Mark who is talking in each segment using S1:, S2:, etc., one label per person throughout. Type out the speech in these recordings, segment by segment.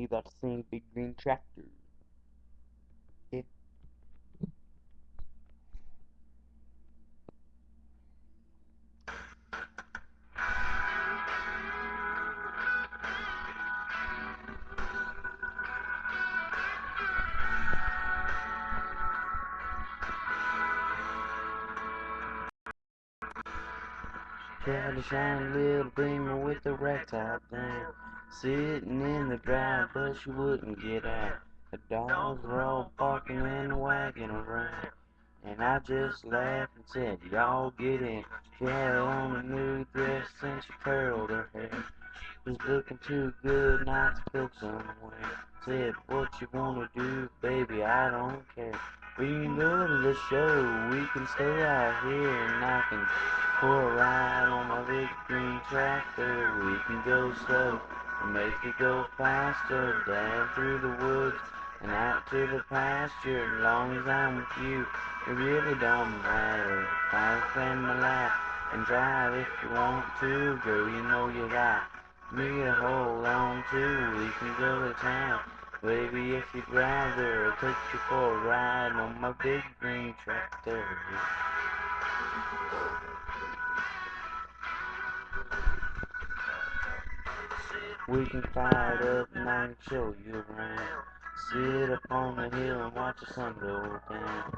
S1: you got to sing Big Green Tractor. Yeah. Got a shiny little beamer with a rag top down, sitting in the drive, but she wouldn't get out. The dogs were all barking and wagging around, and I just laughed and said, y'all get in. She had on a new dress and she curled her hair. Was looking too good not to go somewhere. Said, what you wanna do, baby, I don't care. We can go to the show, we can stay out here, and I can for a ride on my big green tractor. We can go slow or make it go faster, down through the woods and out to the pasture. As long as I'm with you, it really don't matter. If I spend my life and drive if you want to, girl, you know you got me to hold on to. We can go to town, baby, if you'd rather. I'll take you for a ride on my big green tractor. We can fire it up and I can show you around. Sit up on the hill and watch the sun go down.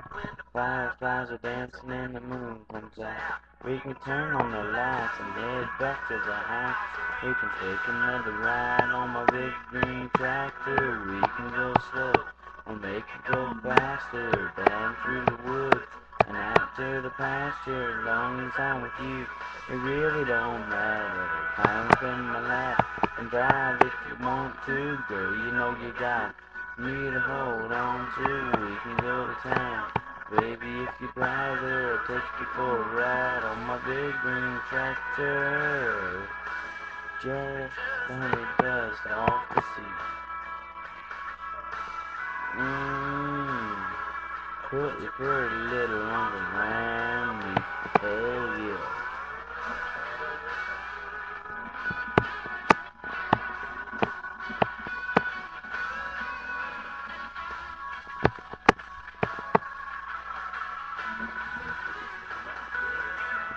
S1: Fireflies are dancing and the moon comes out. We can turn on the lights and head back to the house. We can take another ride on my big green tractor. We can go slow and make it go faster, down through the woods and out to the pasture. As long as I'm with you, it really don't matter. Time to spend my life and drive if you want to, girl. You know you got me to hold on to. We can go to town, baby, if you'd rather. I'll take you for a ride on my big green tractor. Just honey dust off the sea. Put your pretty little arms around me. Hell yeah.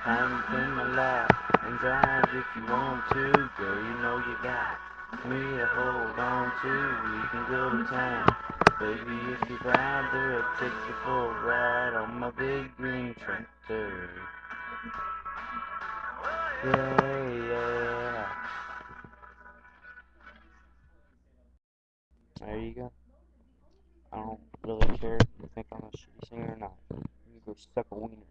S1: Time in my life and drive if you want to, girl. You know you got me to hold on to. We can go to town, baby, if you'd rather. I'll take you for a ride on my big green tractor. Yeah, yeah. There you go. I don't really care if you think I'm a shitty singer or not. You go suck a wiener.